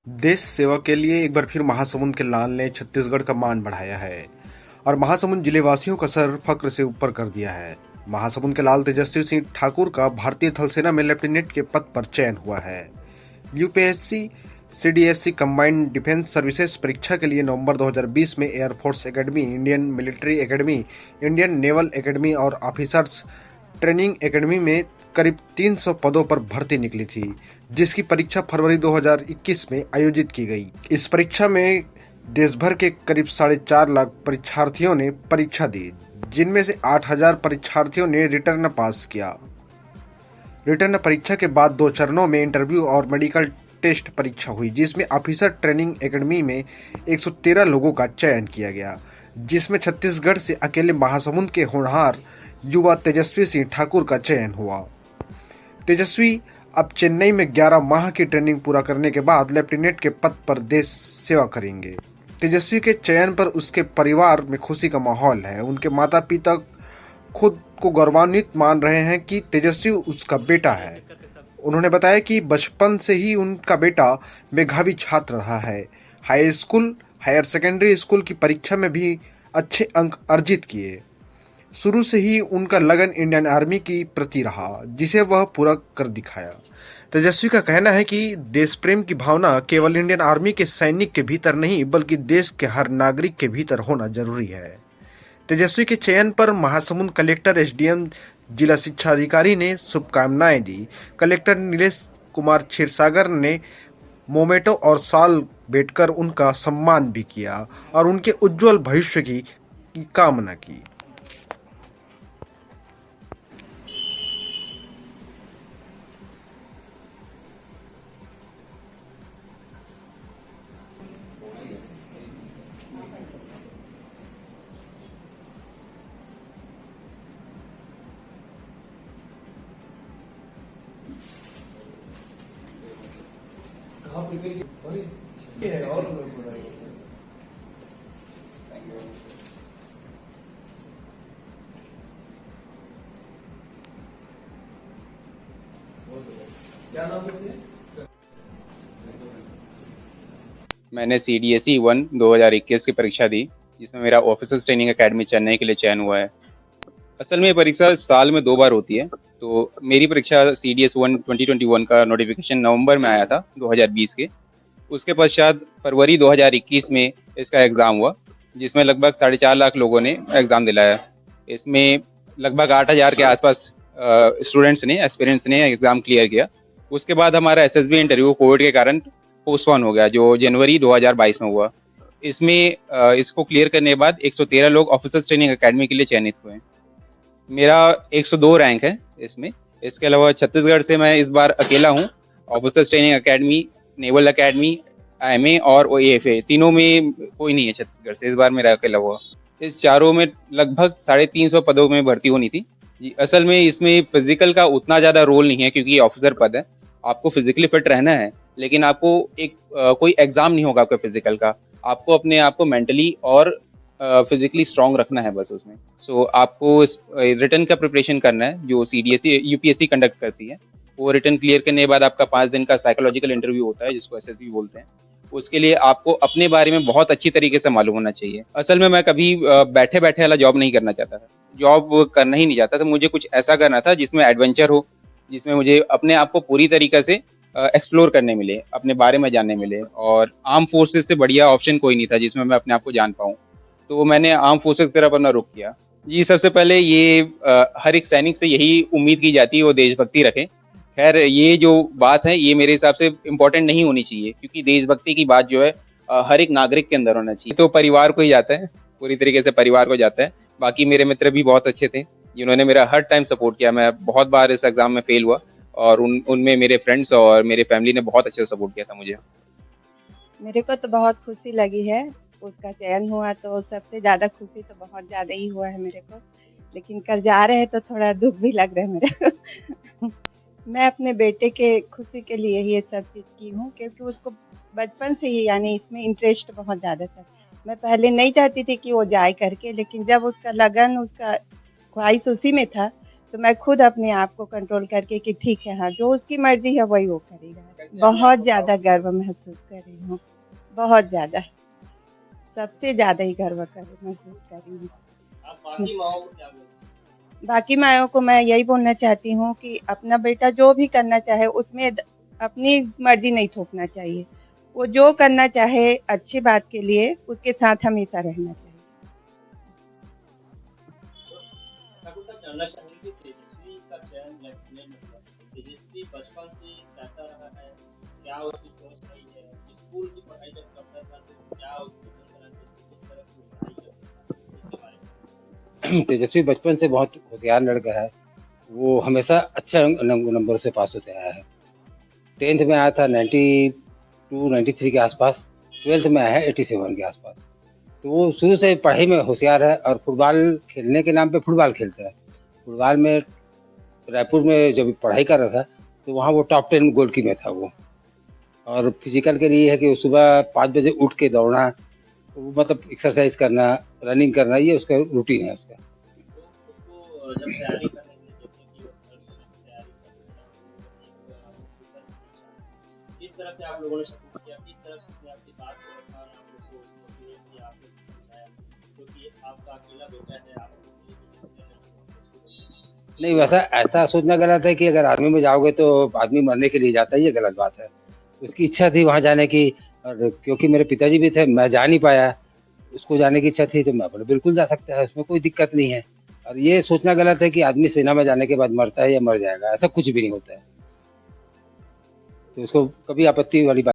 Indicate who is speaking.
Speaker 1: देश सेवा के लिए एक बार फिर महासमुंद के लाल ने छत्तीसगढ़ का मान बढ़ाया है और महासमुंद जिलेवासियों का सर फक्र से ऊपर कर दिया है। महासमुंद के लाल तेजस्वी सिंह ठाकुर का भारतीय थल सेना में लेफ्टिनेंट के पद पर चयन हुआ है। UPSC CDSC combined defence services परीक्षा के लिए नवंबर 2020 में air force academy, Indian military academy, Indian naval academy और ऑफिसर्स ट्रेनिंग एकेडमी में करीब 300 पदों पर भर्ती निकली थी, जिसकी परीक्षा फरवरी 2021 में आयोजित की गई। इस परीक्षा में देश भर के करीब 4.5 लाख परीक्षार्थियों ने परीक्षा दी, जिनमें से 8,000 परीक्षार्थियों ने रिटर्न पास किया। रिटर्न परीक्षा के बाद 2 चरणों में इंटरव्यू और मेडिकल टेस्ट परीक्षा हुई, जिसमें ऑफिसर ट्रेनिंग एकेडमी में 113 लोगों का चयन किया गया, जिसमें छत्तीसगढ़ से अकेले महासमुंद के होनहार युवा तेजस्वी सिंह ठाकुर का चयन हुआ। तेजस्वी अब चेन्नई में 11 माह की ट्रेनिंग पूरा करने के बाद लेफ्टिनेंट के पद पर देश सेवा करेंगे। तेजस्वी के चयन पर उसके परिवार में खुशी का माहौल है। उनके माता पिता खुद को गौरवान्वित मान रहे हैं कि तेजस्वी उसका बेटा है। उन्होंने बताया कि बचपन से ही उनका बेटा मेधावी छात्र रहा है। High school, higher secondary school की परीक्षा में भी अच्छे अंक अर्जित किए। शुरू से ही उनका लगन इंडियन आर्मी की प्रति रहा, जिसे वह पूरा कर दिखाया। तेजस्वी का कहना है कि देश प्रेम की भावना केवल इंडियन आर्मी के सैनिक के भीतर नहीं, बल्कि देश के हर नागरिक के भीतर होना जरूरी है। तेजस्वी के चयन पर महासमुंद कलेक्टर, एसडीएम, जिला शिक्षा अधिकारी ने शुभकामनाएं दी। कलेक्टर नीलेश कुमार क्षीरसागर ने मोमेटो और साल भेंटकर उनका सम्मान भी किया और उनके उज्जवल भविष्य की कामना की।
Speaker 2: कहाँ प्रिपेयर किया? अरे ये है और क्या नाम करते हैं?
Speaker 3: मैंने CDSE 1 2021 की परीक्षा दी, जिसमें मेरा ऑफिसर्स ट्रेनिंग एकेडमी चेन्नई के लिए चयन हुआ है। असल में ये परीक्षा साल में 2 बार होती है। तो मेरी परीक्षा CDS 1 2021 का नोटिफिकेशन नवंबर में आया था 2020 के। उसके पश्चात फरवरी 2021 में इसका एग्ज़ाम हुआ, जिसमें लगभग 4.5 लाख लोगों ने एग्ज़ाम दिलाया। इसमें लगभग 8,000 के आसपास स्टूडेंट्स ने, एस्पिरेंट्स ने एग्ज़ाम क्लियर किया। उसके बाद हमारा SSB इंटरव्यू कोविड के कारण पोस्टपोन हो गया, जो जनवरी 2022 में हुआ। इसमें इसको क्लियर करने के बाद 113 लोग ऑफिसर्स ट्रेनिंग एकेडमी के लिए चयनित हुए। मेरा 102 रैंक है इसमें। इसके अलावा छत्तीसगढ़ से मैं इस बार अकेला हूँ। Officers training academy, naval academy, IMA और AFA तीनों में कोई नहीं है छत्तीसगढ़ से। इस बार मेरा अकेला हुआ। इस चारों में लगभग 350 पदों में भर्ती होनी थी जी। असल में इसमें फिजिकल का उतना ज़्यादा रोल नहीं है, क्योंकि ये ऑफिसर पद है। आपको फिजिकली फिट रहना है, लेकिन आपको एक कोई एग्जाम नहीं होगा आपका फिजिकल का। आपको अपने आप को मेंटली और फिजिकली स्ट्रांग रखना है बस उसमें। सो आपको रिटर्न का प्रिपरेशन करना है, जो CDSE UPSC कंडक्ट करती है। वो रिटर्न क्लियर करने के बाद आपका 5 दिन का साइकोलॉजिकल इंटरव्यू होता है, जिसको SSB बोलते हैं। उसके लिए आपको अपने बारे में बहुत अच्छी तरीके से मालूम होना चाहिए। असल में मैं कभी बैठे बैठे वाला जॉब नहीं करना चाहता था। जॉब करना ही नहीं चाहता था। मुझे कुछ ऐसा करना था जिसमें एडवेंचर हो, जिसमें मुझे अपने आप को पूरी तरीके से एक्सप्लोर करने मिले, अपने बारे में जानने मिले। और आर्म फोर्सेस से बढ़िया ऑप्शन कोई नहीं था जिसमें मैं अपने आप को जान पाऊँ। तो मैंने आर्म फोर्सेस की तरफ अपना रुख किया जी। सबसे पहले ये हर एक सैनिक से यही उम्मीद की जाती है, वो देशभक्ति रखे। खैर, ये जो बात है ये मेरे हिसाब से इम्पोर्टेंट नहीं होनी चाहिए, क्योंकि देशभक्ति की बात जो है हर एक नागरिक के अंदर होना चाहिए। तो परिवार को ही जाता है, पूरी तरीके से परिवार को जाता है। बाकी मेरे मित्र भी बहुत अच्छे थे, जिन्होंने मेरा हर टाइम सपोर्ट किया। मैं बहुत बार इस एग्जाम में फेल हुआ, और उनमें मेरे फ्रेंड्स और मेरे फैमिली ने बहुत अच्छे से सपोर्ट किया था मुझे।
Speaker 4: मेरे को तो बहुत खुशी लगी है। उसका चयन हुआ तो सबसे ज़्यादा खुशी तो बहुत ज़्यादा ही हुआ है मेरे को। लेकिन कल जा रहे हैं तो थोड़ा दुख भी लग रहा है मेरे को। मैं अपने बेटे के खुशी के लिए ही ये सब चीज़ की हूँ, क्योंकि उसको बचपन से ही यानी इसमें इंटरेस्ट बहुत ज़्यादा था। मैं पहले नहीं चाहती थी कि वो जाए करके, लेकिन जब उसका लगन, उसका ख्वाहिश उसी में था, तो मैं खुद अपने आप को कंट्रोल करके कि ठीक है, हाँ, जो उसकी मर्ज़ी है वही वो करेगा। बहुत ज़्यादा गर्व महसूस कर रही हूँ, बहुत ज़्यादा, सबसे ज़्यादा ही गर्व महसूस कर रही हूँ।
Speaker 2: आप बाकी माँओं को क्या बोलते
Speaker 4: बाकी माँओं को मैं यही बोलना चाहती हूँ कि अपना बेटा जो भी करना चाहे उसमें अपनी मर्ज़ी नहीं थोपना चाहिए। वो जो करना चाहे अच्छी बात के लिए उसके साथ हमेशा रहना चाहिए।
Speaker 2: ठाकुर साहब जानना चाहेंगे कि तेजस्वी का चयन लेफ्टिनेंट हुआ। तेजस्वी बचपन से कैसा रहा है? क्या उसकी सोच रही है? स्कूल की पढ़ाई जब करता था तो क्या उसकी तरह से किस तरह की पढ़ाई करता था? इसके बारे में
Speaker 5: तेजस्वी बचपन से बहुत होशियार लड़का है। वो हमेशा अच्छे नंबर से पास होते आया है। 10th में आया था 92-93 के आसपास, 12th में आया है 87 के आसपास। तो वो शुरू से पढ़ाई में होशियार है और फुटबॉल खेलने के नाम पे फुटबॉल खेलता है। फुटबॉल में रायपुर में जब पढ़ाई कर रहा था तो वहाँ वो टॉप 10 गोल की में था वो। और फिजिकल के लिए है कि वो सुबह 5 बजे उठ के दौड़ना, वो मतलब एक्सरसाइज करना, रनिंग करना, ये उसका रूटीन है उसका।
Speaker 2: तो उसको जब तैयारी करने के लिए जैसे कि वो हर समय की तैयारी करते हैं और किस तरह से आप लोगों ने सपोर्ट किया, किस तरह से उसने आपकी बात को रखा और आप लोग को मोटिवेट किया, आप लोग को समझाया, क्योंकि आपका अकेला बेटा है, आप लोग के लिए
Speaker 5: नहीं, वैसा ऐसा सोचना गलत है कि अगर आर्मी में जाओगे तो आदमी मरने के लिए जाता है, ये गलत बात है। उसकी इच्छा थी वहाँ जाने की, और क्योंकि मेरे पिताजी भी थे, मैं जा नहीं पाया, उसको जाने की इच्छा थी तो मैं बोला बिल्कुल जा सकता है, उसमें कोई दिक्कत नहीं है। और ये सोचना गलत है कि आदमी सेना में जाने के बाद मरता है या मर जाएगा, ऐसा कुछ भी नहीं होता है। तो उसको कभी आपत्ति वाली बात